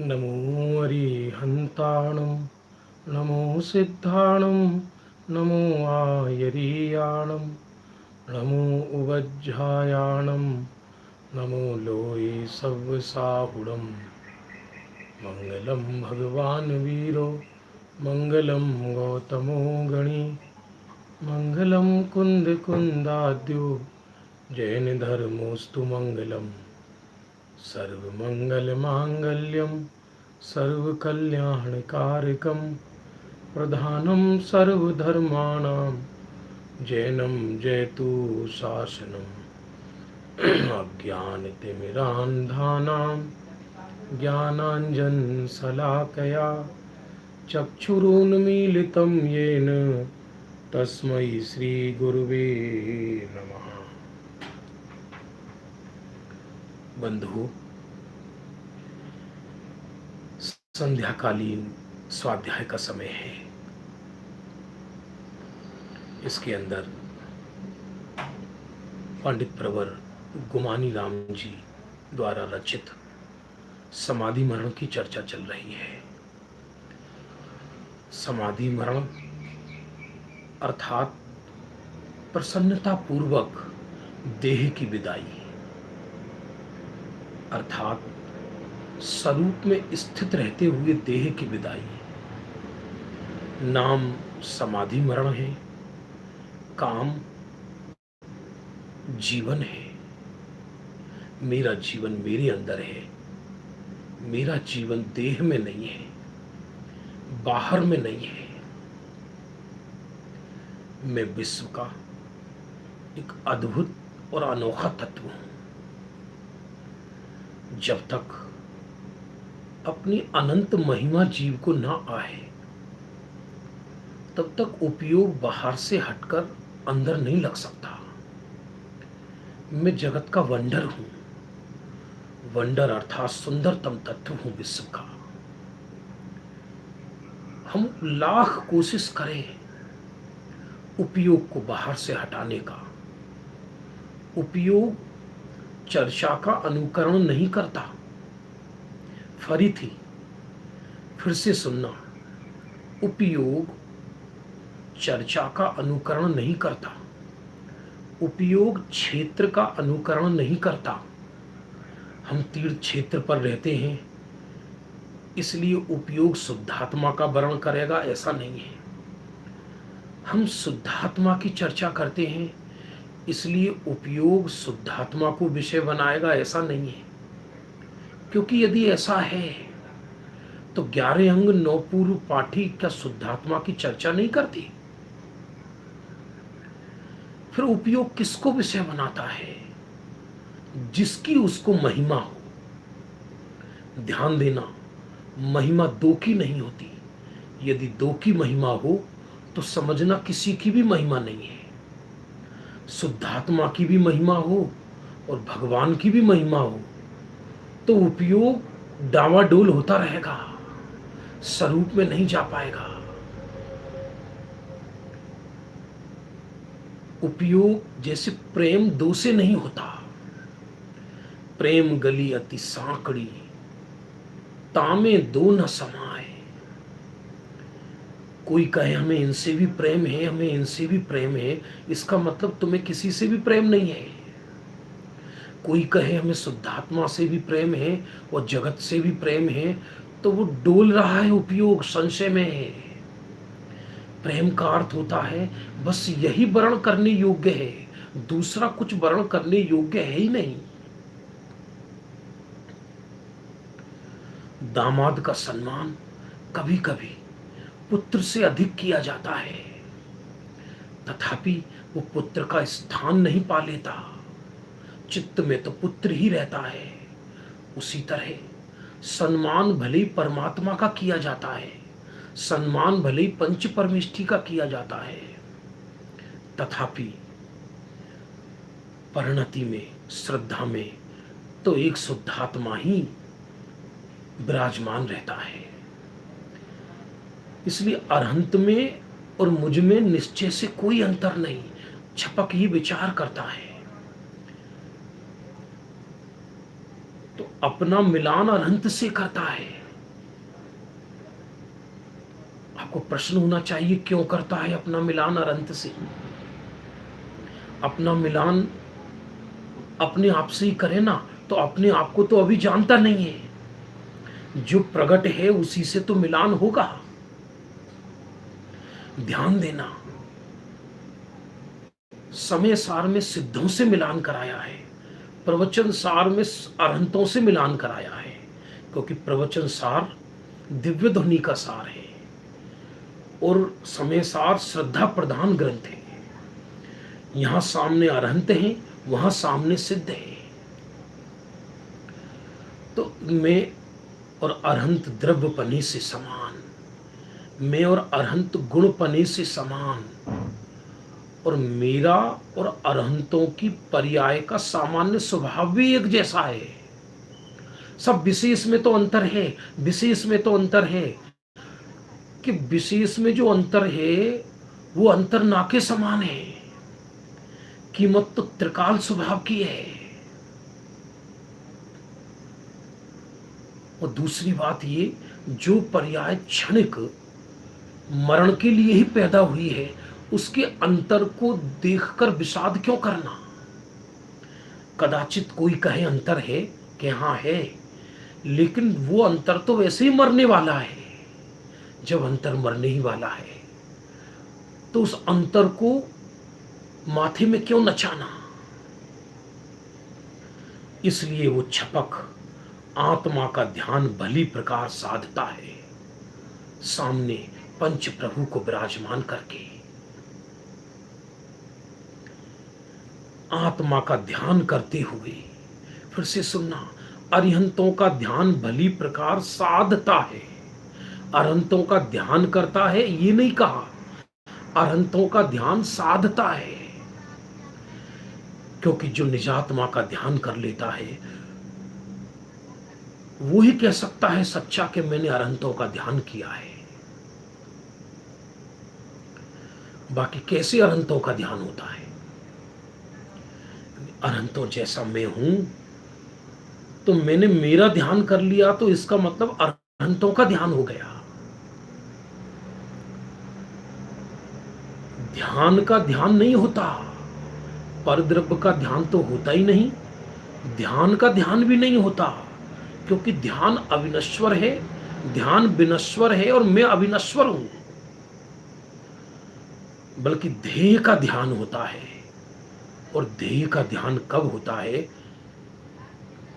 नमो अरिहन्ताणं नमो सिद्धाणं नमो आयरीयाणं नमो उवज्झायाणं नमो लोये सव्वसाहुडं मङ्गलं भगवान् वीरो मङ्गलं गौतमो गणी मङ्गलं कुन्दकुन्दाद्यो जैनधर्मोऽस्तु मङ्गलम् सर्वमङ्गलमाङ्गल्यं सर्वकल्याणकारकं प्रधानं सर्वधर्माणां जैनं जयतु शासनम् अज्ञानतिमिरान्धानां ज्ञानाञ्जनशलाकया चक्षुरुन्मीलितं येन तस्मै श्रीगुरुवे नमः। बंधु, संध्याकालीन स्वाध्याय का समय है। इसके अंदर पंडित प्रवर गुमानी राम जी द्वारा रचित समाधि मरण की चर्चा चल रही है। समाधि मरण अर्थात प्रसन्नता पूर्वक देह की विदाई, अर्थात स्वरूप में स्थित रहते हुए देह की विदाई। नाम समाधि मरण है, काम जीवन है। मेरा जीवन मेरे अंदर है, मेरा जीवन देह में नहीं है, बाहर में नहीं है। मैं विश्व का एक अद्भुत और अनोखा तत्व हूं। जब तक अपनी अनंत महिमा जीव को ना आए तब तक उपयोग बाहर से हटकर अंदर नहीं लग सकता। मैं जगत का वंडर हूं। वंडर अर्थात सुंदरतम तत्व हूं विश्व का। हम लाख कोशिश करें उपयोग को बाहर से हटाने का, उपयोग चर्चा का अनुकरण नहीं करता। फिर से सुनना, उपयोग चर्चा का अनुकरण नहीं करता, उपयोग क्षेत्र का अनुकरण नहीं करता। हम तीर्थ क्षेत्र पर रहते हैं इसलिए उपयोग शुद्धात्मा का वर्ण करेगा, ऐसा नहीं है। हम शुद्धात्मा की चर्चा करते हैं इसलिए उपयोग शुद्धात्मा को विषय बनाएगा, ऐसा नहीं है। क्योंकि यदि ऐसा है तो 11 अंग 9 पूर्व पाठी क्या शुद्धात्मा की चर्चा नहीं करती? फिर उपयोग किसको विषय बनाता है? जिसकी उसको महिमा हो। ध्यान देना, महिमा दो की नहीं होती। यदि दो की महिमा हो तो समझना किसी की भी महिमा नहीं है। शुद्धात्मा की भी महिमा हो और भगवान की भी महिमा हो तो उपयोग डावाडोल होता रहेगा, स्वरूप में नहीं जा पाएगा। उपयोग जैसे प्रेम दो से नहीं होता। प्रेम गली अति सांकड़ी, तामे दो न समाए। कोई कहे हमें इनसे भी प्रेम है, हमें इनसे भी प्रेम है, इसका मतलब तुम्हें किसी से भी प्रेम नहीं है। कोई कहे हमें शुद्धात्मा से भी प्रेम है और जगत से भी प्रेम है, तो वो डोल रहा है, उपयोग संशय में है। प्रेम का अर्थ होता है बस यही वर्ण करने योग्य है, दूसरा कुछ वर्ण करने योग्य है ही नहीं। दामाद का सम्मान कभी कभी पुत्र से अधिक किया जाता है। तथापि वो पुत्र का स्थान नहीं पा लेता। चित्त में तो पुत्र ही रहता है। उसी तरह सम्मान भले ही परमात्मा का किया जाता है, सम्मान भले ही पंच परमेष्ठी का किया जाता है, तथापि परिणति में, श्रद्धा में तो एक शुद्धात्मा ही विराजमान रहता है। इसलिए अरहंत में और मुझ में निश्चय से कोई अंतर नहीं। छपक ये विचार करता है तो अपना मिलान अरहंत से करता है। आपको प्रश्न होना चाहिए क्यों करता है अपना मिलान अरहंत से? अपना मिलान अपने आप से ही करे ना, तो अपने आप को तो अभी जानता नहीं है। जो प्रकट है उसी से तो मिलान होगा। ध्यान देना, समय सार में सिद्धों से मिलान कराया है, प्रवचन सार में अरहंतों से मिलान कराया है, क्योंकि प्रवचन सार दिव्य ध्वनि का सार है और समय सार श्रद्धा प्रधान ग्रंथ है। यहां सामने अरहंत हैं, वहां सामने सिद्ध है। तो मैं और अरहंत द्रव्यपने से समान, मैं और अरहंत गुणपने से समान, और मेरा और अरहंतों की पर्याय का सामान्य स्वभाव भी एक जैसा है। सब विशेष में तो अंतर है, विशेष में तो अंतर है कि विशेष में जो अंतर है वो अंतर ना के समान है। कीमत तो त्रिकाल स्वभाव की है। और दूसरी बात ये, जो पर्याय क्षणिक मरण के लिए ही पैदा हुई है, उसके अंतर को देखकर विषाद क्यों करना? कदाचित कोई कहे अंतर है, कि हाँ है, लेकिन वो अंतर तो वैसे ही मरने वाला है। जब अंतर मरने ही वाला है तो उस अंतर को माथे में क्यों नचाना? इसलिए वो छपक आत्मा का ध्यान भली प्रकार साधता है, सामने पंच प्रभु को विराजमान करके। आत्मा का ध्यान करते हुए, फिर से सुनना, अरिहंतों का ध्यान भली प्रकार साधता है। अरहंतों का ध्यान करता है ये नहीं कहा, अरहंतों का ध्यान साधता है। क्योंकि जो निजात्मा का ध्यान कर लेता है वो ही कह सकता है सच्चा कि मैंने अरहंतों का ध्यान किया है। बाकी कैसे अरहंतों का ध्यान होता है? अरहंतों जैसा मैं हूं तो मैंने मेरा ध्यान कर लिया, तो इसका मतलब अरहंतों का ध्यान हो गया। ध्यान का ध्यान नहीं होता, परद्रव्य का ध्यान तो होता ही नहीं, ध्यान का ध्यान भी नहीं होता, क्योंकि ध्यान अविनश्वर है, ध्यान विनश्वर है और मैं अविनश्वर हूं। बल्कि ध्येय का ध्यान होता है। और ध्येय का ध्यान कब होता है?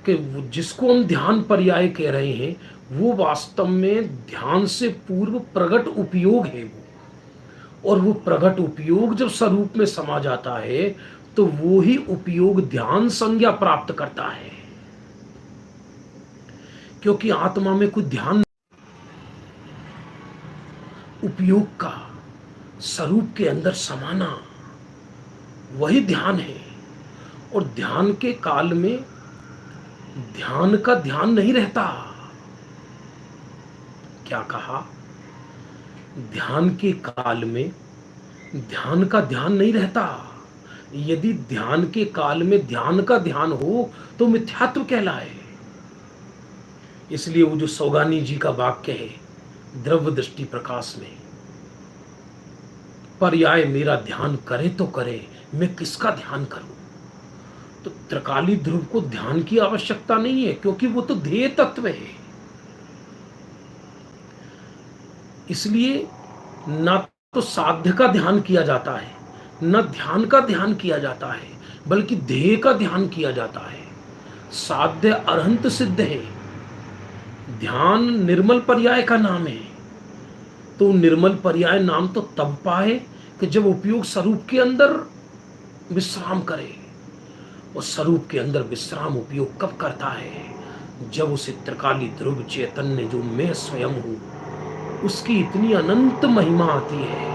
कि जिसको हम ध्यान पर्याय कह रहे हैं वो वास्तव में ध्यान से पूर्व प्रगट उपयोग है वो। और वो प्रगट उपयोग जब स्वरूप में समा जाता है तो वो ही उपयोग ध्यान संज्ञा प्राप्त करता है। क्योंकि आत्मा में कोई ध्यान, उपयोग का स्वरूप के अंदर समाना वही ध्यान है। और ध्यान के काल में ध्यान का ध्यान नहीं रहता। क्या कहा? ध्यान के काल में ध्यान का ध्यान नहीं रहता। यदि ध्यान के काल में ध्यान का ध्यान हो तो मिथ्यात्व कहलाए। इसलिए वो जो सौगानी जी का वाक्य है द्रव्य दृष्टि प्रकाश में, पर्याय मेरा ध्यान करे तो करे, मैं किसका ध्यान करूं? तो त्रिकाली ध्रुव को ध्यान की आवश्यकता नहीं है, क्योंकि वो तो ध्येय तत्व है। इसलिए न तो साध्य का ध्यान किया जाता है, न ध्यान का ध्यान किया जाता है, बल्कि ध्येय का ध्यान किया जाता है। साध्य अरहंत सिद्ध है, ध्यान निर्मल पर्याय का नाम है। तो निर्मल पर्याय नाम तो तब पाए कि जब उपयोग स्वरूप के अंदर विश्राम करे, और स्वरूप के अंदर विश्राम उपयोग कब करता है? जब उसे त्रिकाली ध्रुव चैतन्य जो मैं स्वयं हूं, उसकी इतनी अनंत महिमा आती है,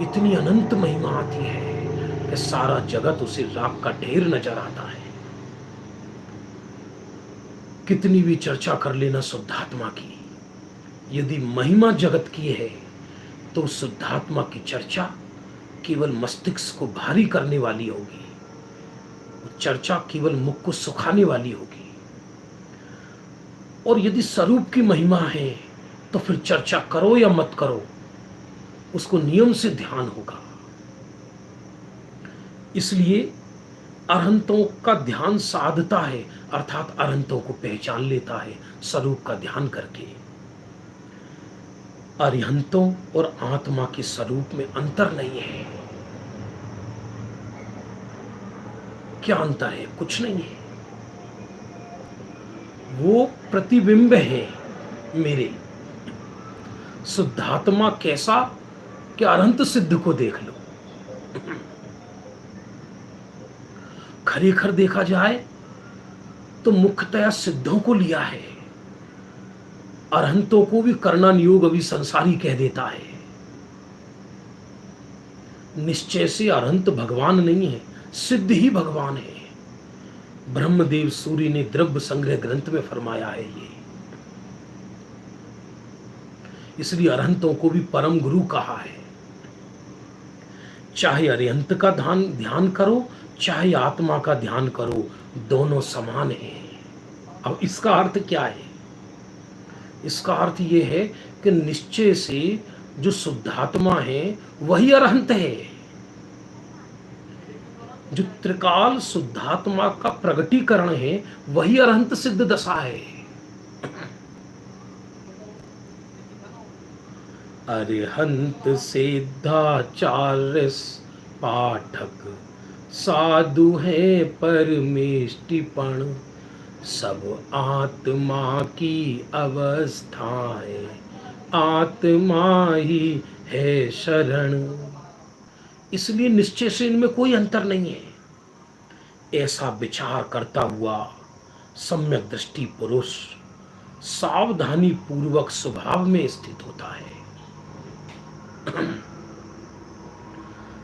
इतनी अनंत महिमा आती है कि सारा जगत उसे राख का ढेर नजर आता है। कितनी भी चर्चा कर लेना शुद्धात्मा की, यदि महिमा जगत की है तो शुद्धात्मा की चर्चा केवल मस्तिष्क को भारी करने वाली होगी, चर्चा केवल मुख को सुखाने वाली होगी। और यदि स्वरूप की महिमा है तो फिर चर्चा करो या मत करो, उसको नियम से ध्यान होगा। इसलिए अरहंतों का ध्यान साधता है, अर्थात अरहंतों को पहचान लेता है स्वरूप का ध्यान करके। अरिहंतों और आत्मा के स्वरूप में अंतर नहीं है। क्या अंतर है? कुछ नहीं है। वो प्रतिबिंब है मेरे। शुद्धात्मा कैसा कि अरहंत सिद्ध को देख लो। खरेखर देखा जाए तो मुख्यतया सिद्धों को लिया है, अरहंतों को भी करना नियोग अभी संसारी कह देता है। निश्चय से अरहंत भगवान नहीं है, सिद्ध ही भगवान है। ब्रह्मदेव सूरी ने द्रव्य संग्रह ग्रंथ में फरमाया है ये। इसलिए अरहंतों को भी परम गुरु कहा है। चाहे अरिहंत का ध्यान करो, चाहे आत्मा का ध्यान करो, दोनों समान हैं। अब इसका अर्थ क्या है? इसका अर्थ यह है कि निश्चय से जो शुद्धात्मा है वही अरहंत है। जो त्रिकाल शुद्धात्मा का प्रगटीकरण है वही अरहंत सिद्ध दशा है। अरिहंत सिद्धाचार्य पाठक साधु है परमेष्टिपण, सब आत्मा की अवस्थाएं आत्मा ही है शरण। इसलिए निश्चय से इनमें कोई अंतर नहीं है। ऐसा विचार करता हुआ सम्यक दृष्टि पुरुष सावधानी पूर्वक स्वभाव में स्थित होता है।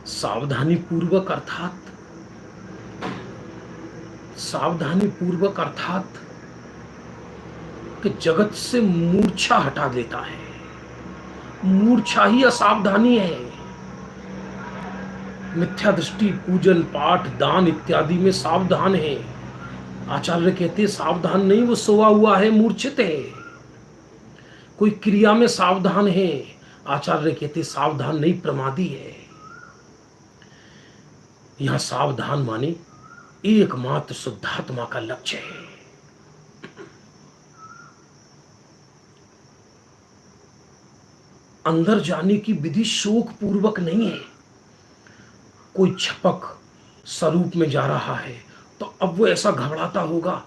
सावधानी पूर्वक अर्थात कि जगत से मूर्छा हटा देता है। मूर्छा ही असावधानी है। मिथ्या दृष्टि, पूजन पाठ, दान इत्यादि में सावधान है। आचार्य कहते सावधान नहीं, वो सोया हुआ है, मूर्छित है। कोई क्रिया में सावधान है, आचार्य कहते सावधान नहीं, प्रमादी है। यहां सावधान माने एकमात्र शुद्धात्मा का लक्ष्य है। अंदर जाने की विधि शोक पूर्वक नहीं है। कोई छपक स्वरूप में जा रहा है तो अब वो ऐसा घबराता होगा,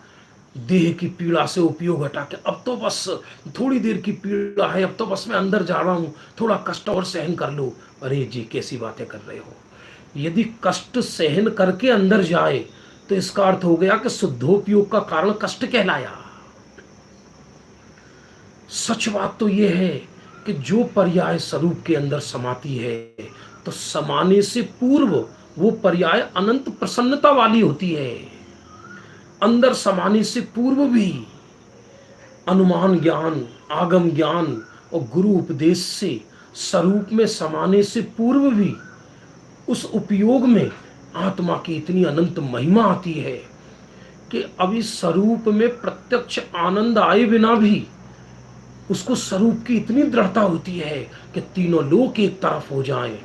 देह की पीड़ा से उपयोग हटा के अब तो बस थोड़ी देर की पीड़ा है, अब तो बस मैं अंदर जा रहा हूं, थोड़ा कष्ट और सहन कर लो। अरे जी कैसी बातें कर रहे हो। यदि कष्ट सहन करके अंदर जाए तो इसका अर्थ हो गया कि शुद्धोपयोग का कारण कष्ट कहलाया। सच बात तो यह है कि जो पर्याय स्वरूप के अंदर समाती है तो समाने से पूर्व वो पर्याय अनंत प्रसन्नता वाली होती है। अंदर समाने से पूर्व भी अनुमान ज्ञान, आगम ज्ञान और गुरु उपदेश से स्वरूप में समाने से पूर्व भी उस उपयोग में आत्मा की इतनी अनंत महिमा आती है कि अभी स्वरूप में प्रत्यक्ष आनंद आए बिना भी उसको स्वरूप की इतनी दृढ़ता होती है कि तीनों लोक एक तरफ हो जाएं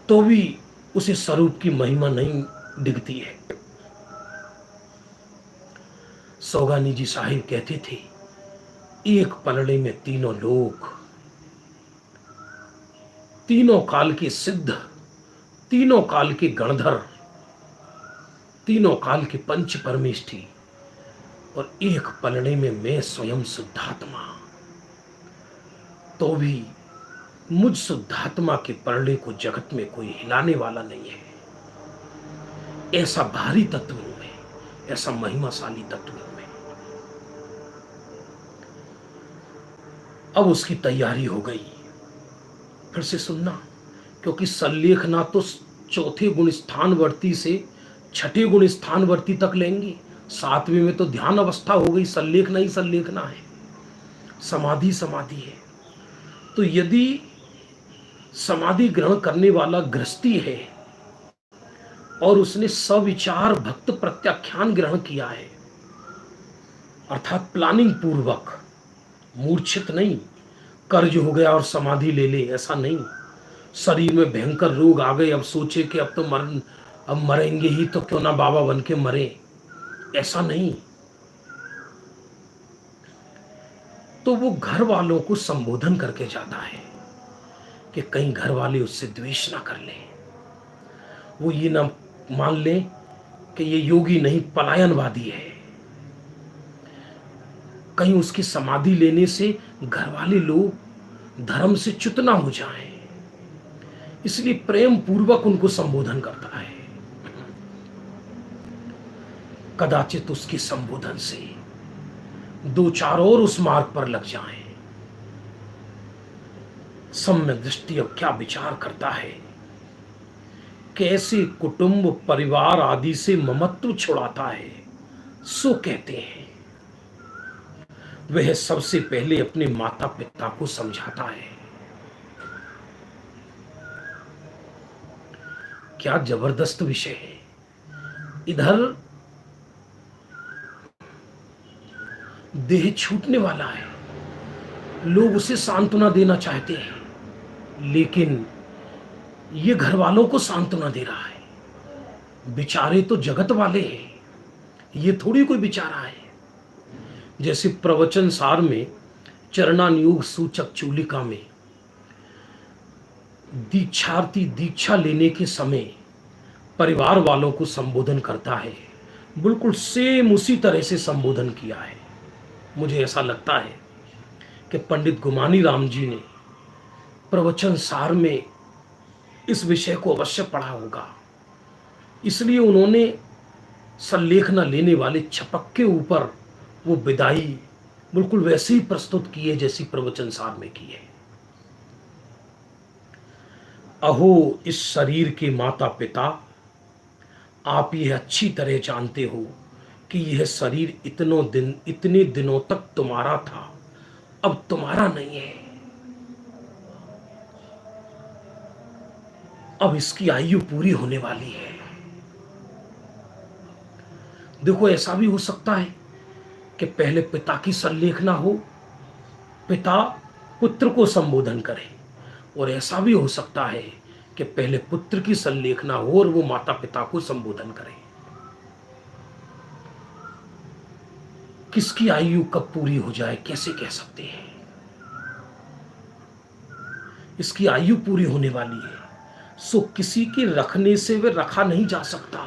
तो भी उसे स्वरूप की महिमा नहीं दिखती है। सौगानी जी साहिब कहते थे, एक पलड़े में तीनों लोक, तीनों काल के सिद्ध, तीनों काल के गणधर, तीनों काल के पंच परमेष्ठी, और एक पलड़े में मैं स्वयं शुद्धात्मा। तो भी मुझ शुद्धात्मा के परले को जगत में कोई हिलाने वाला नहीं है। ऐसा भारी तत्व हूं मैं, ऐसा महिमाशाली तत्व हूं मैं। अब उसकी तैयारी हो गई। फिर से सुनना, क्योंकि सल्लेखना तो चौथे गुण स्थानवर्ती से छठे गुण स्थानवर्ती तक लेंगे। सातवें में तो ध्यान अवस्था हो गई, सल्लेखना ही सल्लेखना है, समाधि समाधि है। तो यदि समाधि ग्रहण करने वाला गृहस्थी है और उसने सविचार भक्त प्रत्याख्यान ग्रहण किया है, अर्थात प्लानिंग पूर्वक, मूर्छित नहीं, कर्ज हो गया और समाधि ले ले, ऐसा नहीं। शरीर में भयंकर रोग आ गए, अब सोचे कि अब मरेंगे ही तो क्यों ना बाबा बन के मरे, ऐसा नहीं। तो वो घर वालों को संबोधन करके जाता है कि कहीं घर वाले उससे द्वेष ना कर लें, वो ये ना मान लें कि ये योगी नहीं पलायनवादी है, कहीं उसकी समाधि लेने से घर वाले लोग धर्म से च्युत ना हो जाएं। इसलिए प्रेम पूर्वक उनको संबोधन करता है। कदाचित उसके संबोधन से दो चार और उस मार्ग पर लग जाएं। सम्यक दृष्टि अब क्या विचार करता है, कैसे कुटुंब परिवार आदि से ममत्व छुड़ाता है, सो कहते हैं। वह सबसे पहले अपने माता पिता को समझाता है। क्या जबरदस्त विषय है। इधर देह छूटने वाला है, लोग उसे सांत्वना देना चाहते हैं, लेकिन ये घर वालों को सांत्वना दे रहा है। बेचारे तो जगत वाले हैं, ये थोड़ी कोई बेचारा है। जैसे प्रवचन सार में चरणानुयोग सूचक चूलिका में दीक्षार्थी दीक्षा लेने के समय परिवार वालों को संबोधन करता है, बिल्कुल सेम उसी तरह से संबोधन किया है। मुझे ऐसा लगता है कि पंडित गुमानी राम जी ने प्रवचन सार में इस विषय को अवश्य पढ़ा होगा, इसलिए उन्होंने सल्लेखना लेने वाले छपक के ऊपर वो विदाई बिल्कुल वैसे ही प्रस्तुत की है जैसी प्रवचन सार में की है। अहो इस शरीर के माता पिता, आप यह अच्छी तरह जानते हो कि यह शरीर इतने दिनों तक तुम्हारा था, अब तुम्हारा नहीं है। अब इसकी आयु पूरी होने वाली है। देखो, ऐसा भी हो सकता है कि पहले पिता की सल्लेखना हो, पिता पुत्र को संबोधन करे, और ऐसा भी हो सकता है कि पहले पुत्र की सल्लेखना हो और वो माता पिता को संबोधन करे। किसकी आयु कब पूरी हो जाए कैसे कह सकते हैं। इसकी आयु पूरी होने वाली है, सो किसी के रखने से वे रखा नहीं जा सकता।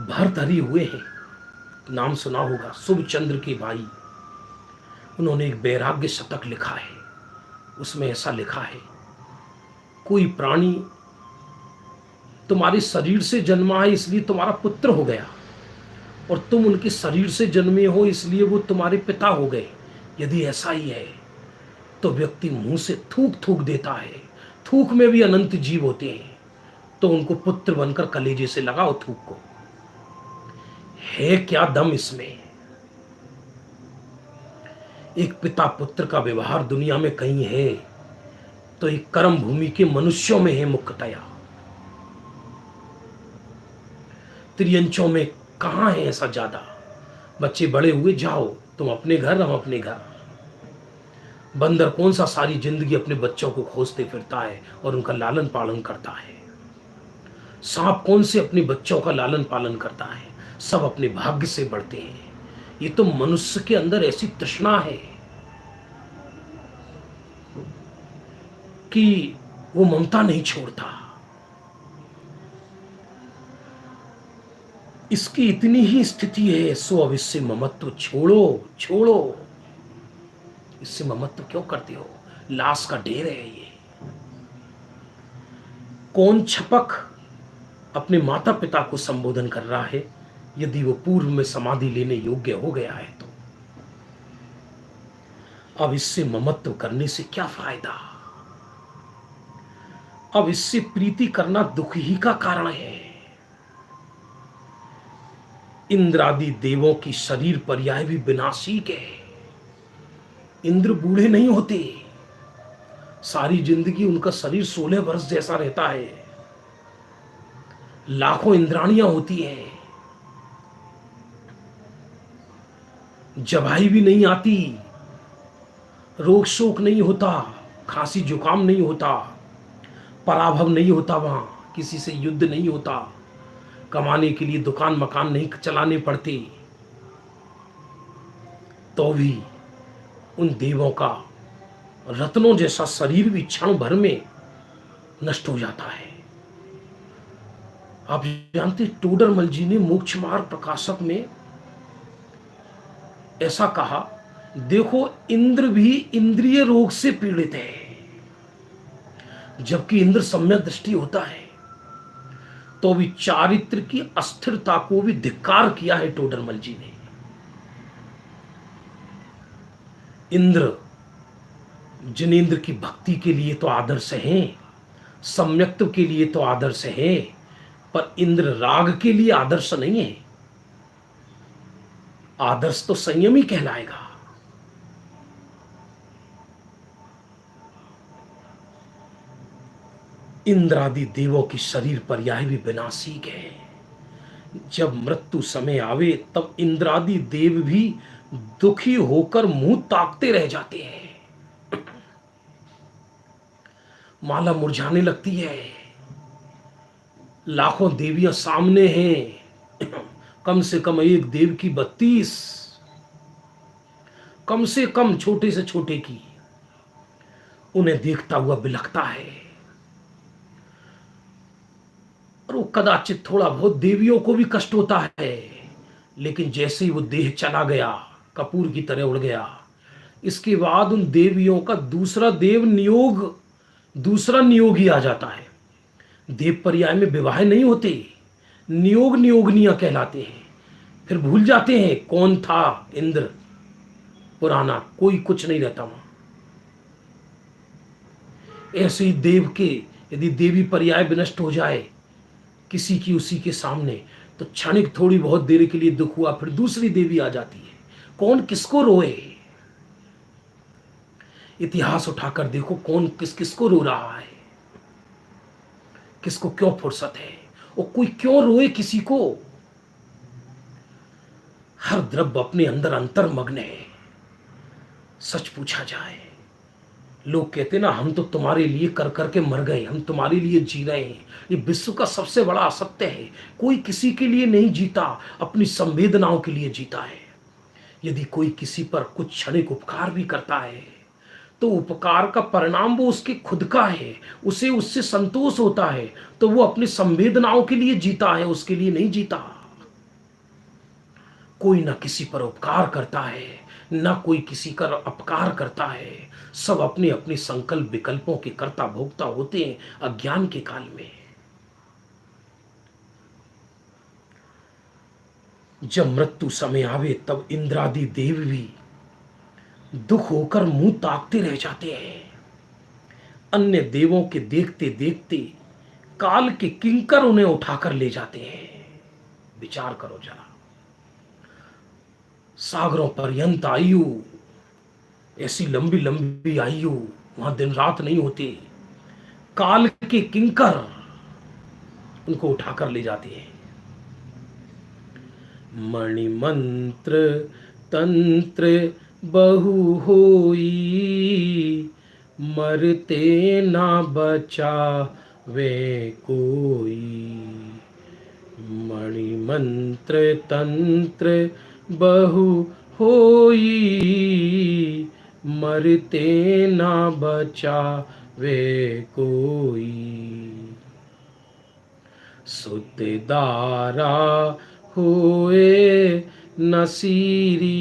भरतरी हुए हैं, नाम सुना होगा, शुभचंद्र के भाई, उन्होंने एक वैराग्य शतक लिखा है। उसमें ऐसा लिखा है, कोई प्राणी तुम्हारे शरीर से जन्मा है इसलिए तुम्हारा पुत्र हो गया, और तुम उनके शरीर से जन्मे हो इसलिए वो तुम्हारे पिता हो गए। यदि ऐसा ही है तो व्यक्ति मुंह से थूक थूक देता है, थूक में भी अनंत जीव होते हैं, तो उनको पुत्र बनकर कलेजे से लगाओ थूक को। है क्या दम इसमें। एक पिता पुत्र का व्यवहार दुनिया में कहीं है तो एक कर्म भूमि के मनुष्यों में है मुख्यतया। त्रियंचों में कहां है ऐसा ज्यादा। बच्चे बड़े हुए, जाओ तुम अपने घर, हम अपने घर। बंदर कौन सा सारी जिंदगी अपने बच्चों को खोजते फिरता है और उनका लालन पालन करता है। सांप कौन से अपने बच्चों का लालन पालन करता है। सब अपने भाग्य से बढ़ते हैं। ये तो मनुष्य के अंदर ऐसी तृष्णा है कि वो ममता नहीं छोड़ता। इसकी इतनी ही स्थिति है, सो अब इससे ममत्व छोड़ो छोड़ो। इससे ममत्व क्यों करते हो? लाश का ढेर है ये। कौन छपक अपने माता पिता को संबोधन कर रहा है यदि वो पूर्व में समाधि लेने योग्य हो गया है तो? अब इससे ममत्व करने से क्या फायदा? अब इससे प्रीति करना दुख ही का कारण है। इंद्र आदि देवों की शरीर पर्याय भी विनाशिक है। इंद्र बूढ़े नहीं होते, सारी जिंदगी उनका शरीर 16 वर्ष जैसा रहता है। लाखों इंद्राणियां होती हैं, जबाई भी नहीं आती, रोग शोक नहीं होता, खांसी जुकाम नहीं होता, पराभव नहीं होता, वहां किसी से युद्ध नहीं होता, कमाने के लिए दुकान मकान नहीं चलाने पड़ते, तो भी उन देवों का रत्नों जैसा शरीर भी क्षण भर में नष्ट हो जाता है। आप जानते टोडरमल जी ने मोक्ष मार्ग प्रकाशक में ऐसा कहा, देखो इंद्र भी इंद्रिय रोग से पीड़ित है, जबकि इंद्र सम्यक दृष्टि होता है, तो भी चारित्र की अस्थिरता को भी धिक्कार किया है टोडरमल जी ने। इंद्र जिनेंद्र की भक्ति के लिए तो आदर्श हैं, सम्यक्त्व के लिए तो आदर्श है, पर इंद्र राग के लिए आदर्श नहीं है। आदर्श तो संयमी कहलाएगा। इंद्र आदि देवों की शरीर पर्याय भी विनाशिक है। जब मृत्यु समय आवे तब इंद्रादि देव भी दुखी होकर मुंह ताकते रह जाते हैं। माला मुरझाने लगती है, लाखों देवियां सामने हैं, कम से कम एक देव की 32, कम से कम छोटे से छोटे की, उन्हें देखता हुआ बिलखता है। और वो कदाचित थोड़ा बहुत देवियों को भी कष्ट होता है, लेकिन जैसे ही वो देह चला गया, कपूर की तरह उड़ गया, इसके बाद उन देवियों का दूसरा नियोग ही आ जाता है। देव पर्याय में विवाह नहीं होते, नियोग नियोगनियां कहलाते हैं। फिर भूल जाते हैं कौन था इंद्र पुराना, कोई कुछ नहीं रहता वहां। ऐसे ही देव के यदि देवी पर्याय विनष्ट हो जाए किसी की उसी के सामने, तो क्षणिक थोड़ी बहुत देर के लिए दुख हुआ, फिर दूसरी देवी आ जाती है। कौन किसको रोए? इतिहास उठाकर देखो, कौन किसको रो रहा है, किसको क्यों फुर्सत है, और कोई क्यों रोए किसी को? हर द्रव्य अपने अंदर अंतर्मग्न है। सच पूछा जाए, लोग कहते ना हम तो तुम्हारे लिए कर करके मर गए, हम तुम्हारे लिए जी रहे हैं। ये विश्व का सबसे बड़ा असत्य है। कोई किसी के लिए नहीं जीता, अपनी संवेदनाओं के लिए जीता है। यदि कोई किसी पर कुछ क्षणिक उपकार भी करता है तो उपकार का परिणाम वो उसके खुद का है, उसे उससे संतोष होता है, तो वो अपनी संवेदनाओं के लिए जीता है, उसके लिए नहीं जीता। कोई ना किसी पर उपकार करता है, ना कोई किसी का अपकार करता है। सब अपने अपने संकल्प विकल्पों के कर्ता भोक्ता होते हैं अज्ञान के काल में। जब मृत्यु समय आवे तब इंद्रादि देव भी दुख होकर मुंह ताकते रह जाते हैं। अन्य देवों के देखते देखते काल के किंकर उन्हें उठाकर ले जाते हैं। विचार करो जरा, सागरों पर्यंत आयु, ऐसी लंबी लंबी आयु, वहां दिन रात नहीं होती, काल के किंकर उनको उठाकर ले जाते हैं। मणि मंत्र तंत्र बहु होई, मरते ना बचा वे कोई। मणि मंत्र तंत्र बहु होई, मरते ना बचा वे कोई। सुत दारा होए नसीरी,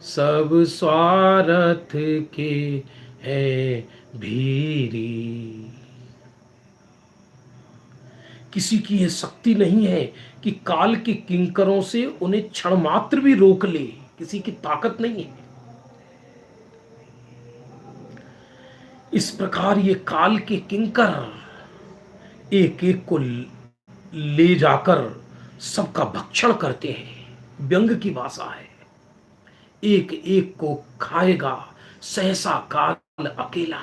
सब स्वार्थ के है भीरी। किसी की यह शक्ति नहीं है कि काल के किंकरों से उन्हें क्षण मात्र भी रोक ले, किसी की ताकत नहीं है। इस प्रकार ये काल के किंकर एक एक को ले जाकर सबका भक्षण करते हैं। व्यंग की भाषा है, एक एक को खाएगा सहसा काल अकेला।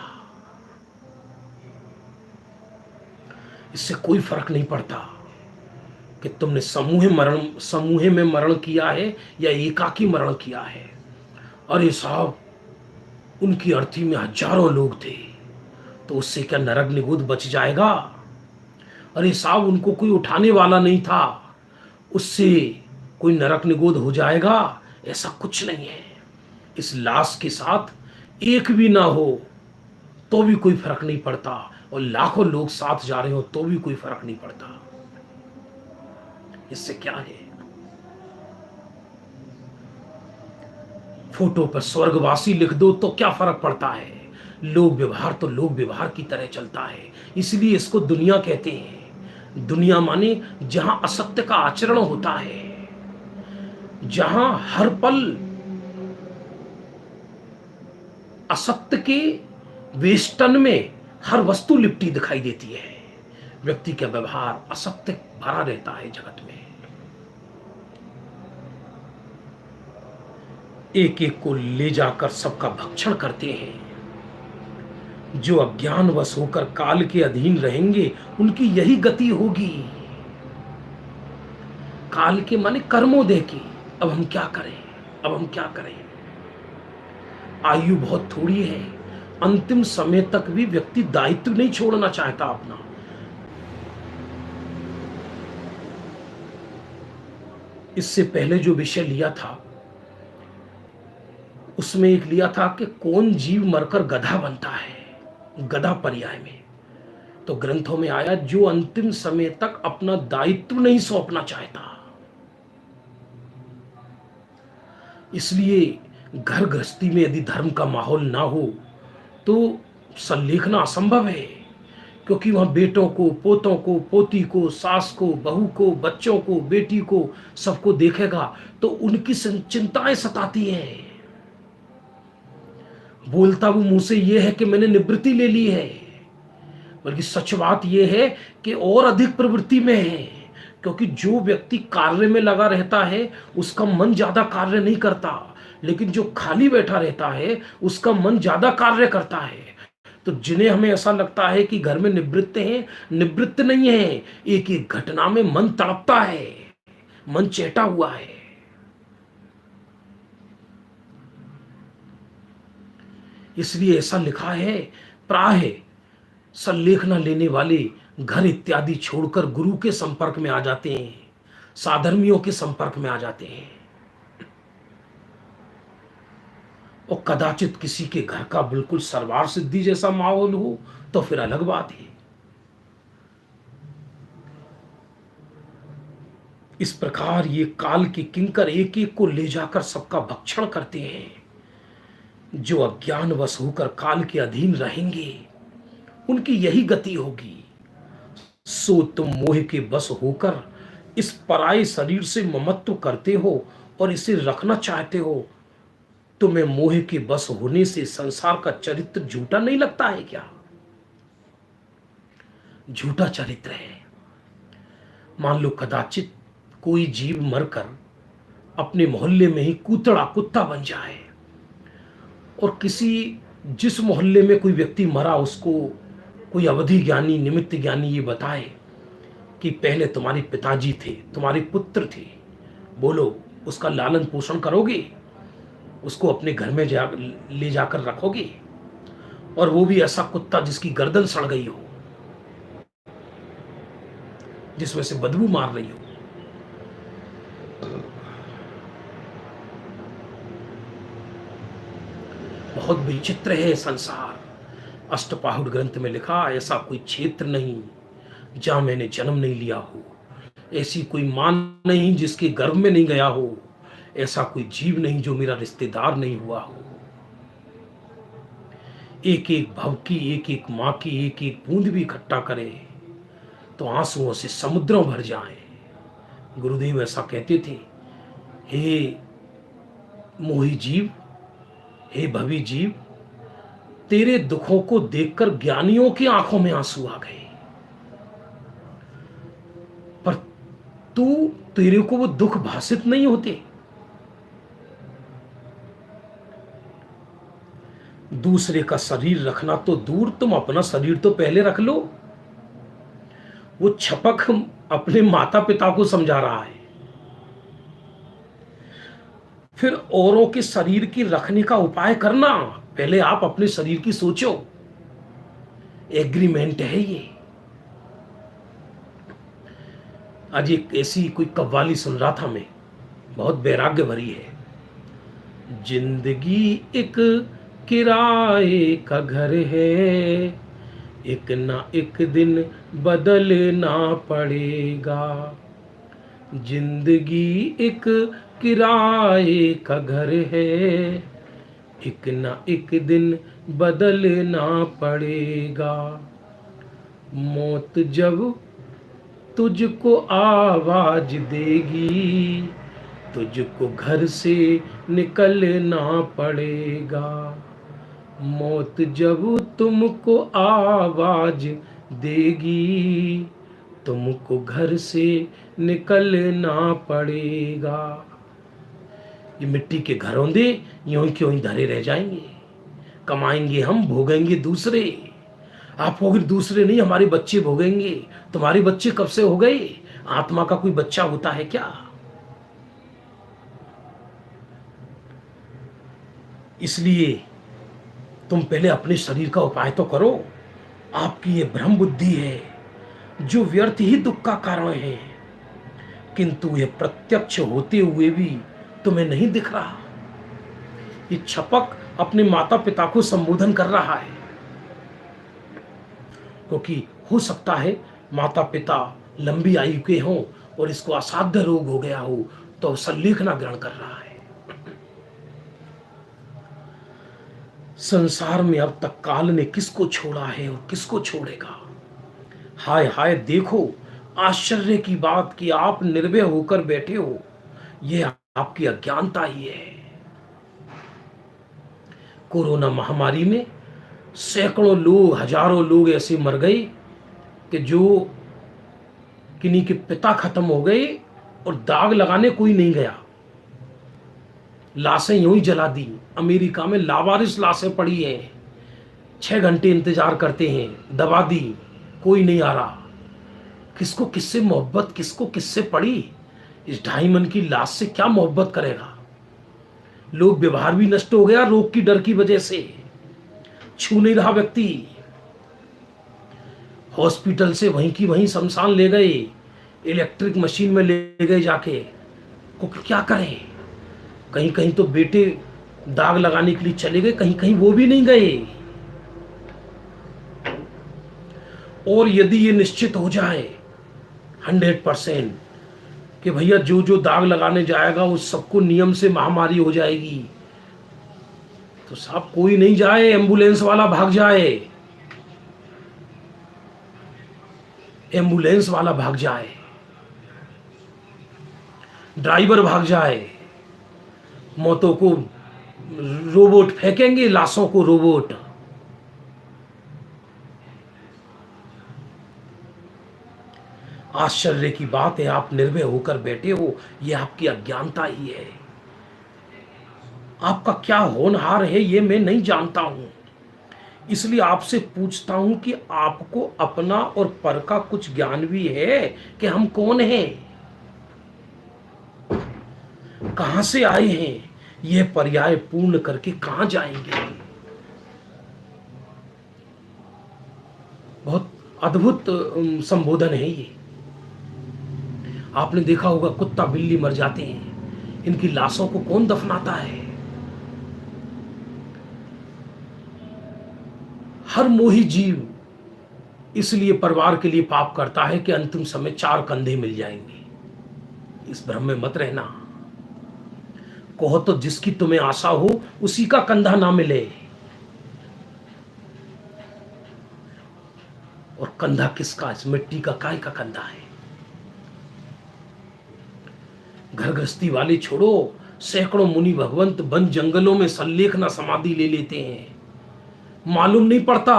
इससे कोई फर्क नहीं पड़ता कि तुमने समूह में मरण किया है या एकाकी मरण किया है। अरे साहब, उनकी अर्थी में हजारों लोग थे, तो उससे क्या नरक निगुद बच जाएगा? अरे साहब, उनको कोई उठाने वाला नहीं था, उससे कोई नरक निगोद हो जाएगा? ऐसा कुछ नहीं है। इस लाश के साथ एक भी ना हो तो भी कोई फर्क नहीं पड़ता, और लाखों लोग साथ जा रहे हो तो भी कोई फर्क नहीं पड़ता। इससे क्या है? फोटो पर स्वर्गवासी लिख दो तो क्या फर्क पड़ता है? लोक व्यवहार तो लोक व्यवहार की तरह चलता है, इसलिए इसको दुनिया कहते हैं। दुनिया माने जहां असत्य का आचरण होता है, जहां हर पल असत्य के वेष्टन में हर वस्तु लिपटी दिखाई देती है। व्यक्ति का व्यवहार असत्य भरा रहता है जगत में। एक एक को ले जाकर सबका भक्षण करते हैं। जो अज्ञानवश होकर काल के अधीन रहेंगे उनकी यही गति होगी। काल के माने कर्मोदय की। अब हम क्या करें, अब हम क्या करें? आयु बहुत थोड़ी है, अंतिम समय तक भी व्यक्ति दायित्व नहीं छोड़ना चाहता अपना। इससे पहले जो विषय लिया था उसमें एक लिया था कि कौन जीव मरकर गधा बनता है, गधा पर्याय में। तो ग्रंथों में आया जो अंतिम समय तक अपना दायित्व नहीं सौंपना चाहता। इसलिए घर गृहस्थी में यदि धर्म का माहौल ना हो तो संलेखना असंभव है, क्योंकि वहां बेटों को, पोतों को, पोती को, सास को, बहू को, बच्चों को, बेटी को, सबको देखेगा तो उनकी चिंताएं सताती हैं। बोलता वो मुंह से ये है कि मैंने निवृत्ति ले ली है, बल्कि सच बात यह है कि और अधिक प्रवृत्ति में है। क्योंकि जो व्यक्ति कार्य में लगा रहता है उसका मन ज्यादा कार्य नहीं करता, लेकिन जो खाली बैठा रहता है उसका मन ज्यादा कार्य करता है। तो जिन्हें हमें ऐसा लगता है कि घर में निवृत्त हैं, निवृत्त नहीं है। एक एक घटना में मन तड़पता है, मन चेटा हुआ है। इसलिए ऐसा लिखा है, प्राय संलेखना लेने वाले घर इत्यादि छोड़कर गुरु के संपर्क में आ जाते हैं, साधर्मियों के संपर्क में आ जाते हैं। और कदाचित किसी के घर का बिल्कुल सरवार सिद्धि जैसा माहौल हो तो फिर अलग बात है। इस प्रकार ये काल के किंकर एक एक को ले जाकर सबका भक्षण करते हैं। जो अज्ञानवश होकर काल के अधीन रहेंगे उनकी यही गति होगी। सो तुम मोह के बस होकर इस पराये शरीर से ममत्व करते हो और इसे रखना चाहते हो। तुम्हें मोह के बस होने से संसार का चरित्र झूठा नहीं लगता है क्या? झूठा चरित्र है। मान लो कदाचित कोई जीव मरकर अपने मोहल्ले में ही कूतड़ा कुत्ता बन जाए, और जिस मोहल्ले में कोई व्यक्ति मरा उसको कोई अवधि ज्ञानी, निमित्त ज्ञानी ये बताए कि पहले तुम्हारे पिताजी थे, तुम्हारे पुत्र थे, बोलो उसका लालन पोषण करोगे, उसको अपने घर में ले जाकर रखोगे, और वो भी ऐसा कुत्ता जिसकी गर्दन सड़ गई हो, जिसमें से बदबू मार रही हो। बहुत विचित्र है संसार। अष्टपाहुड़ ग्रंथ में लिखा, ऐसा कोई क्षेत्र नहीं जहां मैंने जन्म नहीं लिया हो, ऐसी कोई मां नहीं जिसके गर्भ में नहीं गया हो, ऐसा कोई जीव नहीं जो मेरा रिश्तेदार नहीं हुआ हो। एक एक भव की, एक एक माँ की एक एक बूंद भी इकट्ठा करे तो आंसुओं से समुद्रों भर जाए। गुरुदेव ऐसा कहते थे। हे मोही जीव, हे भवी जीव, तेरे दुखों को देखकर ज्ञानियों की आंखों में आंसू आ गए, पर तेरे को वो दुख भासित नहीं होते। दूसरे का शरीर रखना तो दूर, तुम अपना शरीर तो पहले रख लो। वो छपक अपने माता पिता को समझा रहा है, फिर औरों के शरीर की रखने का उपाय करना, पहले आप अपने शरीर की सोचो। एग्रीमेंट है ये। आज एक ऐसी कोई कव्वाली सुन रहा था मैं, बहुत वैराग्य भरी है। जिंदगी एक किराए का घर है, एक ना एक दिन बदलना पड़ेगा। जिंदगी एक किराए का घर है, एक ना एक दिन बदलना पड़ेगा। मौत जब तुझको आवाज देगी, तुझको घर से निकलना पड़ेगा। मौत जब तुमको आवाज देगी, तुमको घर से निकलना पड़ेगा। ये मिट्टी के घरौंदे यूं ही क्यों ही धरे रह जाएंगे। कमाएंगे हम, भोगेंगे दूसरे। आप भोगे दूसरे नहीं, हमारे बच्चे भोगेंगे। तुम्हारे बच्चे कब से हो गए? आत्मा का कोई बच्चा होता है क्या? इसलिए तुम पहले अपने शरीर का उपाय तो करो। आपकी ये भ्रम बुद्धि है जो व्यर्थ ही दुख का कारण है, किंतु ये प्रत्यक्ष होते हुए भी तुम्हें नहीं दिख रहा। ये छपक अपने माता पिता को संबोधन कर रहा है, क्योंकि हो सकता है माता पिता लंबी आयु के हों और इसको असाध्य रोग हो गया हो, तो संलेखना ग्रहण कर रहा है। संसार में अब तक काल ने किसको छोड़ा है और किसको छोड़ेगा? हाय हाय, देखो आश्चर्य की बात कि आप निर्भय होकर बैठे हो, यह आपकी अज्ञानता ही है। कोरोना महामारी में सैकड़ों लोग, हजारों लोग ऐसे मर गए कि जो किन्हीं के पिता खत्म हो गए और दाग लगाने कोई नहीं गया। लाशें यूं ही जला दी। अमेरिका में लावारिस लाशें पड़ी हैं, 6 घंटे इंतजार करते हैं, दबा दी, कोई नहीं आ रहा। किसको किससे मोहब्बत, किसको किससे पड़ी? इस 2.5 मन की लाश से क्या मोहब्बत करेगा? लोग व्यवहार भी नष्ट हो गया रोग की डर की वजह से। छू नहीं रहा व्यक्ति। हॉस्पिटल से वहीं की वहीं शमशान ले गए, इलेक्ट्रिक मशीन में ले गए जाके। को क्या करें? कहीं कहीं तो बेटे दाग लगाने के लिए चले गए, कहीं कहीं वो भी नहीं गए। और यदि ये निश्चित हो जाए 100% कि भैया जो जो दाग लगाने जाएगा उस सबको नियम से महामारी हो जाएगी, तो साहब कोई नहीं जाए, एम्बुलेंस वाला भाग जाए, एम्बुलेंस वाला भाग जाए, ड्राइवर भाग जाए। मौतों को रोबोट फेंकेंगे, लाशों को रोबोट। आश्चर्य की बात है, आप निर्भय होकर बैठे हो, यह आपकी अज्ञानता ही है। आपका क्या होनहार है ये मैं नहीं जानता हूं, इसलिए आपसे पूछता हूं कि आपको अपना और पर का कुछ ज्ञान भी है कि हम कौन हैं, कहां से आए हैं, यह पर्याय पूर्ण करके कहां जाएंगे। बहुत अद्भुत संबोधन है ये। आपने देखा होगा कुत्ता बिल्ली मर जाते हैं, इनकी लाशों को कौन दफनाता है? हर मोही जीव इसलिए परिवार के लिए पाप करता है कि अंतिम समय 4 कंधे मिल जाएंगे। इस भ्रम में मत रहना। कहो तो जिसकी तुम्हें आशा हो उसी का कंधा ना मिले। और कंधा किसका? इस मिट्टी का, काय का कंधा है? घर गृहस्थी वाले छोड़ो, सैकड़ों मुनि भगवंत वन जंगलों में सल्लेखना समाधि ले लेते हैं। मालूम नहीं पड़ता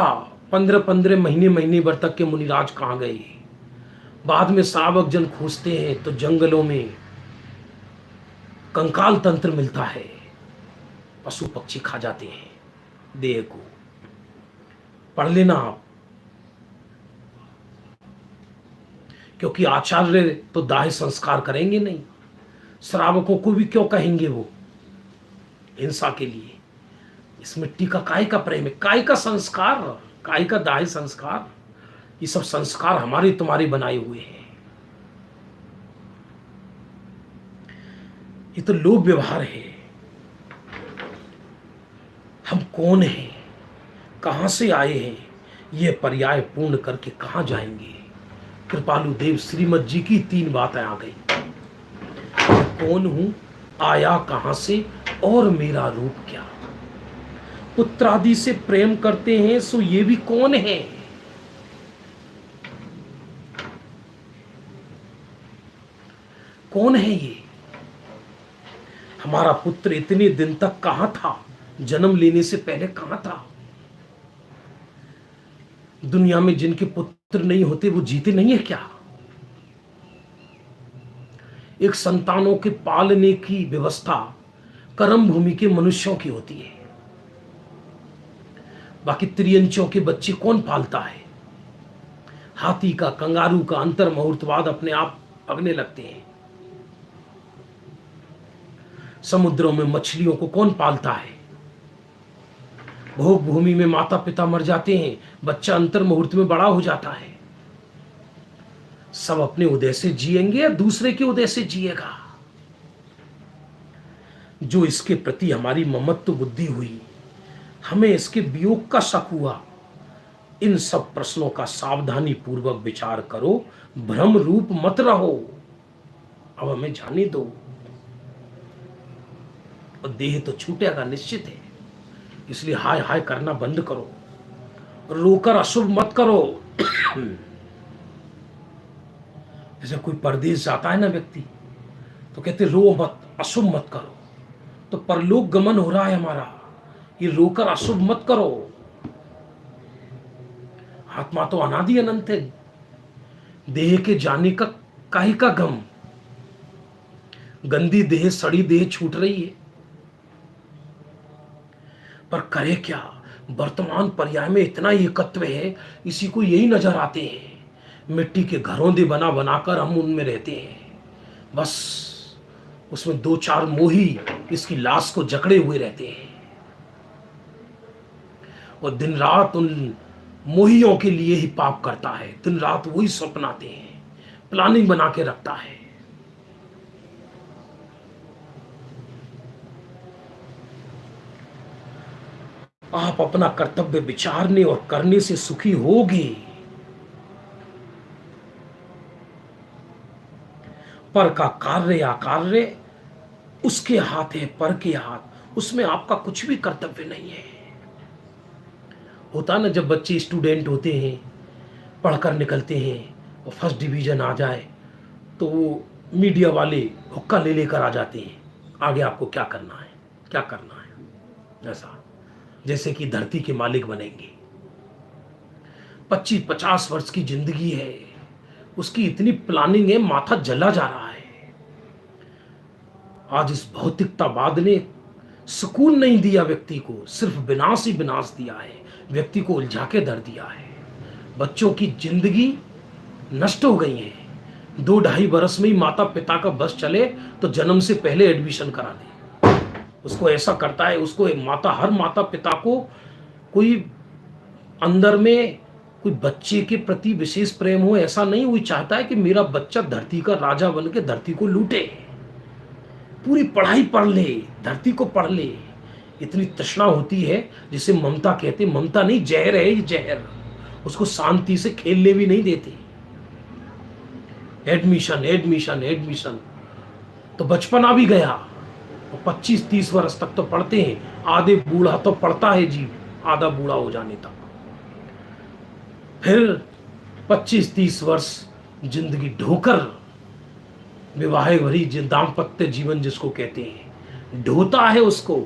15-15 महीने महीने भर तक के मुनिराज कहां गए। बाद में श्रावक जन खोजते हैं तो जंगलों में कंकाल तंत्र मिलता है, पशु पक्षी खा जाते हैं देह को। पढ़ लेना आप, क्योंकि आचार्य तो दाह संस्कार करेंगे नहीं, श्रावकों को भी क्यों कहेंगे वो हिंसा के लिए? इस मिट्टी का काय का प्रेम है, काय का संस्कार, काय का दाह संस्कार। ये सब संस्कार हमारे तुम्हारे बनाए हुए हैं। ये तो लोक व्यवहार है। हम कौन हैं, कहां से आए हैं, ये पर्याय पूर्ण करके कहां जाएंगे? कृपालु देव श्रीमद जी की 3 बातें आ गई। कौन हूं, आया कहां से, और मेरा रूप क्या। पुत्र आदि से प्रेम करते हैं सो ये भी कौन है? कौन है ये? हमारा पुत्र इतने दिन तक कहां था? जन्म लेने से पहले कहां था? दुनिया में जिनके पुत्र नहीं होते वो जीते नहीं है क्या? एक संतानों के पालने की व्यवस्था कर्म भूमि के मनुष्यों की होती है। बाकी त्रियंचों के बच्चे कौन पालता है? हाथी का, कंगारू का अंतर मुहूर्तवाद अपने आप पगने लगते हैं। समुद्रों में मछलियों को कौन पालता है? भोग भूमि में माता पिता मर जाते हैं, बच्चा अंतर मुहूर्त में बड़ा हो जाता है। सब अपने उदय से जिएंगे या दूसरे के उदय से जिएगा? जो इसके प्रति हमारी ममत्व बुद्धि हुई, हमें इसके वियोग का शक हुआ, इन सब प्रश्नों का सावधानी पूर्वक विचार करो, भ्रम रूप मत रहो। अब हमें जाने दो, और देह तो छूटेगा निश्चित है। इसलिए हाय हाय करना बंद करो, रोकर अशुभ मत करो। जैसे कोई परदेश जाता है ना व्यक्ति, तो कहते रो मत, अशुभ मत करो। तो परलोक गमन हो रहा है हमारा, ये रोकर अशुभ मत करो। आत्मा तो अनादि अनंत है, देह के जाने का काहे का गम? गंदी देह, सड़ी देह छूट रही है, पर करे क्या? वर्तमान पर्याय में इतना एकत्व है, इसी को यही नजर आते हैं। मिट्टी के घरों दे बना बनाकर हम उनमें रहते हैं, बस उसमें 2-4 मोही इसकी लाश को जकड़े हुए रहते हैं, और दिन रात उन मोहियों के लिए ही पाप करता है। दिन रात वही स्वप्न आते हैं, प्लानिंग बना के रखता है। आप अपना कर्तव्य विचारने और करने से सुखी होगे। पर का कार्य या कार्य उसके हाथ है, पर के हाथ, उसमें आपका कुछ भी कर्तव्य नहीं है। होता ना, जब बच्चे स्टूडेंट होते हैं, पढ़कर निकलते हैं और फर्स्ट डिवीजन आ जाए तो वो मीडिया वाले हुक्का ले लेकर आ जाते हैं, आगे आपको क्या करना है, क्या करना है। ऐसा जैसे कि धरती के मालिक बनेंगे। 25-50 वर्ष की जिंदगी है, उसकी इतनी प्लानिंग है, माथा जला जा रहा है। आज इस भौतिकतावाद ने सुकून नहीं दिया व्यक्ति को, सिर्फ विनाश ही विनाश दिया है, व्यक्ति को उलझा के धर दिया है। बच्चों की जिंदगी नष्ट हो गई है। 2-2.5 वर्ष में ही माता पिता का बस चले तो जन्म से पहले एडमिशन करा दे। उसको ऐसा करता है, उसको हर माता पिता को कोई अंदर में कोई बच्चे के प्रति विशेष प्रेम हो, ऐसा नहीं। वो चाहता है कि मेरा बच्चा धरती का राजा बन के धरती को लूटे, पूरी पढ़ाई पढ़ ले, धरती को पढ़ ले। इतनी तृष्णा होती है जिसे ममता कहते। ममता नहीं, जहर है ये, जहर। उसको शांति से खेलने भी नहीं देते। एडमिशन एडमिशन एडमिशन, तो बचपना भी गया, और 25-30 वर्ष तक तो पढ़ते हैं, आधे बूढ़ा तो पढ़ता है जीव, आधा बूढ़ा हो जाने तक। फिर 25-30 वर्ष जिंदगी ढोकर, विवाह भरी दाम्पत्य जीवन जिसको कहते हैं, ढोता है उसको।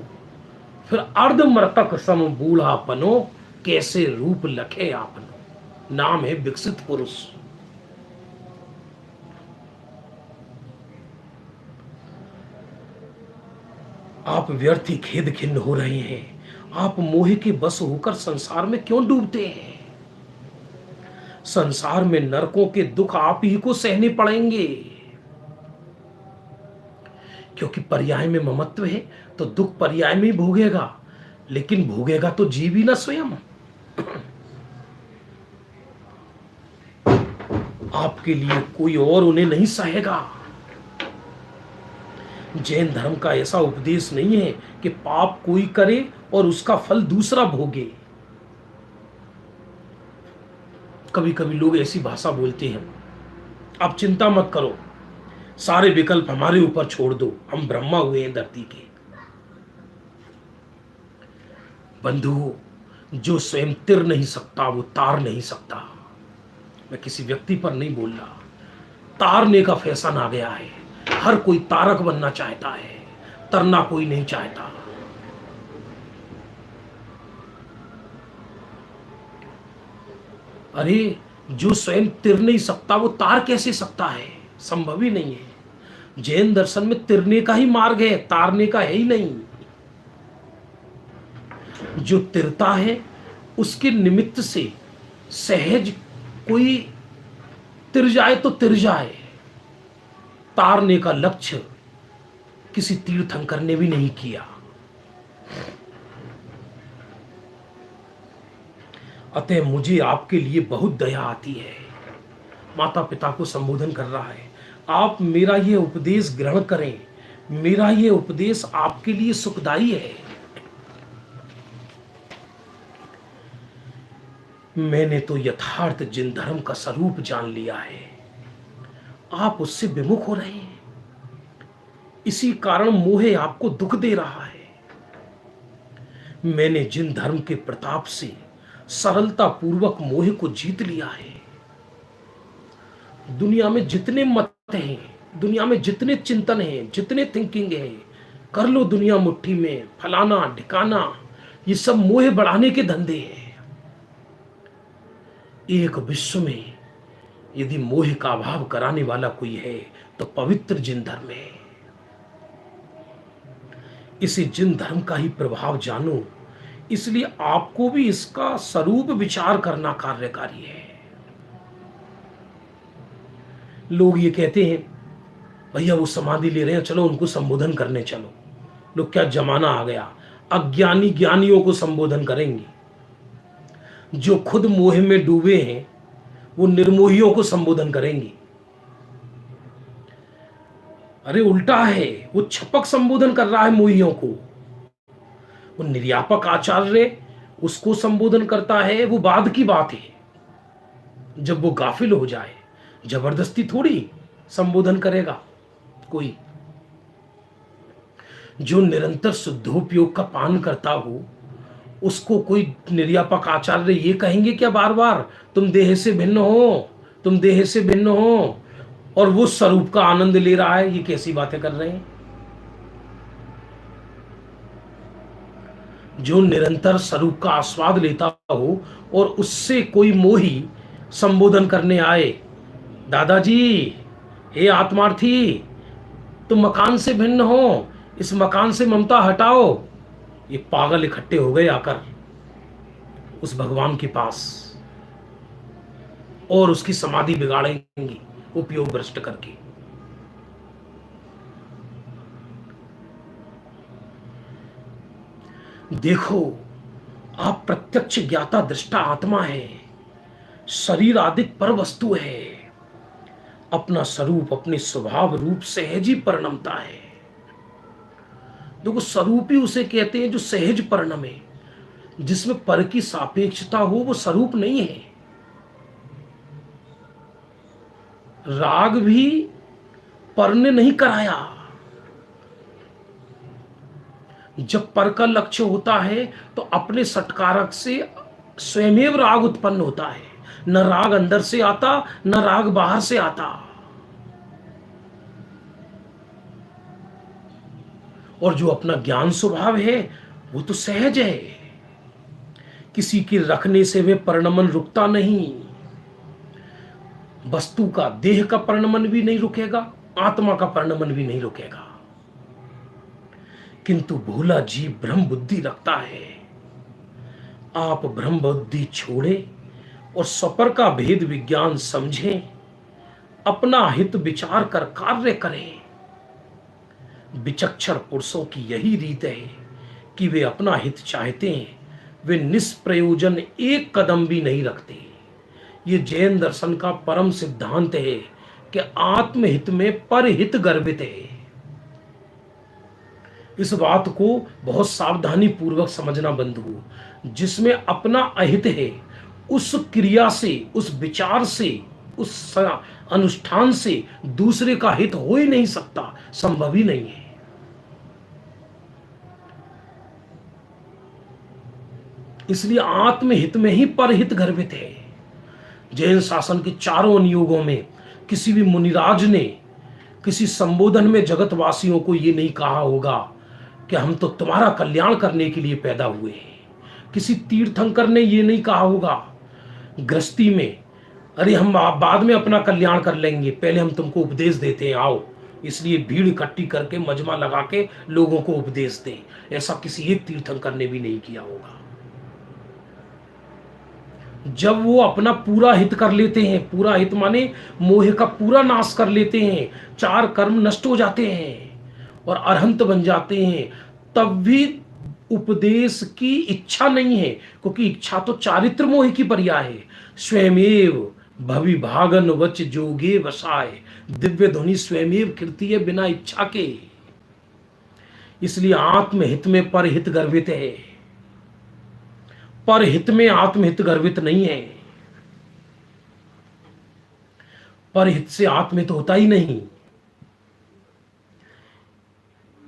फिर अर्ध मृतक सम बूढ़ापनो, कैसे रूप लखे आपनो, नाम है विकसित पुरुष। आप व्यर्थ ही खेद खिन्न हो रहे हैं। आप मोह के बस होकर संसार में क्यों डूबते हैं? संसार में नरकों के दुख आप ही को सहने पड़ेंगे, क्योंकि पर्याय में ममत्व है तो दुख पर्याय में ही भोगेगा, लेकिन भोगेगा तो जीव ही ना स्वयं। आपके लिए कोई और उन्हें नहीं सहेगा। जैन धर्म का ऐसा उपदेश नहीं है कि पाप कोई करे और उसका फल दूसरा भोगे। कभी कभी लोग ऐसी भाषा बोलते हैं, आप चिंता मत करो, सारे विकल्प हमारे ऊपर छोड़ दो, हम ब्रह्मा हुए हैं धरती के। बंधुओं, जो स्वयं तिर नहीं सकता वो तार नहीं सकता। मैं किसी व्यक्ति पर नहीं बोल रहा, तारने का फैशन आ गया है। हर कोई तारक बनना चाहता है, तरना कोई नहीं चाहता। अरे जो स्वयं तिर नहीं सकता वो तार कैसे सकता है? संभव ही नहीं है। जैन दर्शन में तिरने का ही मार्ग है, तारने का है ही नहीं। जो तिरता है उसके निमित्त से सहज कोई तिर जाए तो तिर जाए। तारने का लक्ष्य किसी तीर्थंकर ने भी नहीं किया। अतः मुझे आपके लिए बहुत दया आती है। माता पिता को संबोधन कर रहा है, आप मेरा ये उपदेश ग्रहण करें, मेरा ये उपदेश आपके लिए सुखदायी है। मैंने तो यथार्थ जिन धर्म का स्वरूप जान लिया है, आप उससे विमुख हो रहे हैं। इसी कारण मोह आपको दुख दे रहा है। मैंने जिन धर्म के प्रताप से सरलता पूर्वक मोह को जीत लिया है, दुनिया में जितने मत हैं, दुनिया में जितने चिंतन हैं, जितने थिंकिंग है, कर लो दुनिया मुट्ठी में, फलाना ढिकाना, ये सब मोह बढ़ाने के धंधे हैं। एक विश्व में यदि मोह का अभाव कराने वाला कोई है तो पवित्र जिन धर्म है। इसे जिन धर्म का ही प्रभाव जानो, इसलिए आपको भी इसका स्वरूप विचार करना कार्यकारी है। लोग ये कहते हैं, भैया वो समाधि ले रहे हैं, चलो उनको संबोधन करने चलो। लोग, क्या जमाना आ गया, अज्ञानी ज्ञानियों को संबोधन करेंगे। जो खुद मोह में डूबे हैं वो निर्मोहियों को संबोधन करेंगे। अरे उल्टा है, वो छपक संबोधन कर रहा है मोहियों को। वो निर्यापक आचार्य उसको संबोधन करता है, वो बाद की बात है। जब वो गाफिल हो जाए, जबरदस्ती थोड़ी संबोधन करेगा कोई। जो निरंतर शुद्धोपयोग का पान करता हो उसको कोई निर्यापक आचार्य ये कहेंगे क्या बार बार, तुम देह से भिन्न हो, तुम देह से भिन्न हो, और वो स्वरूप का आनंद ले रहा है? ये कैसी बातें कर रहे हैं? जो निरंतर स्वरूप का आस्वाद लेता हो और उससे कोई मोही संबोधन करने आए, दादाजी हे आत्मार्थी, तुम मकान से भिन्न हो, इस मकान से ममता हटाओ, ये पागल इकट्ठे हो गए आकर उस भगवान के पास और उसकी समाधि बिगाड़ेंगे उपयोग भ्रष्ट करके। देखो, आप प्रत्यक्ष ज्ञाता दृष्टा आत्मा है, शरीर आदिक पर वस्तु है। अपना स्वरूप अपने स्वभाव रूप सहज ही परिणमता है। देखो, स्वरूप ही उसे कहते हैं जो सहज परिणमे। जिसमें पर की सापेक्षता हो वो स्वरूप नहीं है। राग भी पर ने नहीं कराया, जब पर का लक्ष्य होता है तो अपने सटकारक से स्वयमेव राग उत्पन्न होता है। न राग अंदर से आता, न राग बाहर से आता। और जो अपना ज्ञान स्वभाव है वो तो सहज है। किसी के रखने से वे परिणमन रुकता नहीं। वस्तु का, देह का परिणमन भी नहीं रुकेगा, आत्मा का परिणमन भी नहीं रुकेगा। किंतु भोला जीव ब्रह्म बुद्धि रखता है। आप ब्रह्म बुद्धि छोड़े और स्वपर का भेद विज्ञान समझें, अपना हित विचार कर कार्य करें। विचक्षण पुरुषों की यही रीत है कि वे अपना हित चाहते हैं, वे निष्प्रयोजन एक कदम भी नहीं रखते। ये जैन दर्शन का परम सिद्धांत है कि आत्महित में परहित गर्भित है। इस बात को बहुत सावधानी पूर्वक समझना बंधु। जिसमें अपना अहित है, उस क्रिया से, उस विचार से, उस अनुष्ठान से दूसरे का हित हो ही नहीं सकता, संभव ही नहीं है। इसलिए आत्महित में ही परहित गर्भित है। जैन शासन के चारों अनुयोगों में किसी भी मुनिराज ने किसी संबोधन में जगतवासियों को ये नहीं कहा होगा कि हम तो तुम्हारा कल्याण करने के लिए पैदा हुए हैं। किसी तीर्थंकर ने ये नहीं कहा होगा गृहस्थी में, अरे हम बाद में अपना कल्याण कर लेंगे, पहले हम तुमको उपदेश देते हैं, आओ। इसलिए भीड़ इकट्ठी करके मजमा लगा के लोगों को उपदेश दें। ऐसा किसी एक तीर्थंकर ने भी नहीं किया होगा। जब वो अपना पूरा हित कर लेते हैं, पूरा हित माने मोह का पूरा नाश कर लेते हैं, चार कर्म नष्ट हो जाते हैं और अरहंत बन जाते हैं, तब भी उपदेश की इच्छा नहीं है, क्योंकि इच्छा तो चारित्र मोह की पर्याय है। स्वयमेव भवि भागन वच जोगे वसाय, दिव्य ध्वनि स्वयमेव कीर्ति है बिना इच्छा के। इसलिए आत्महित में परहित गर्भित है, परहित में आत्महित गर्भित नहीं है। परहित से आत्महित होता ही नहीं।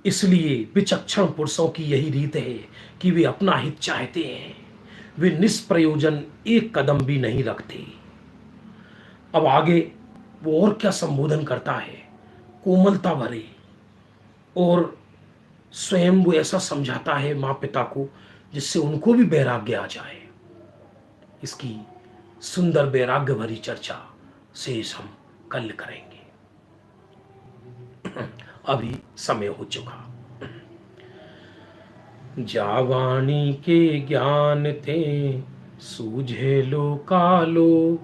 इसलिए विचक्षण पुरुषों की यही रीत है कि वे अपना हित चाहते हैं, वे निष्प्रयोजन एक कदम भी नहीं रखते। अब आगे वो और क्या संबोधन करता है, कोमलता भरे, और स्वयं वो ऐसा समझाता है माँ पिता को जिससे उनको भी वैराग्य आ जाए। इसकी सुंदर वैराग्य भरी चर्चा शेष हम कल करेंगे। अभी समय हो चुका। जावाणी के ज्ञान थे सूझे लो कालो,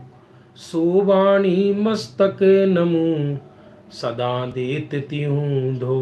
सोवाणी मस्तक नमु सदा देत तिहूं धो।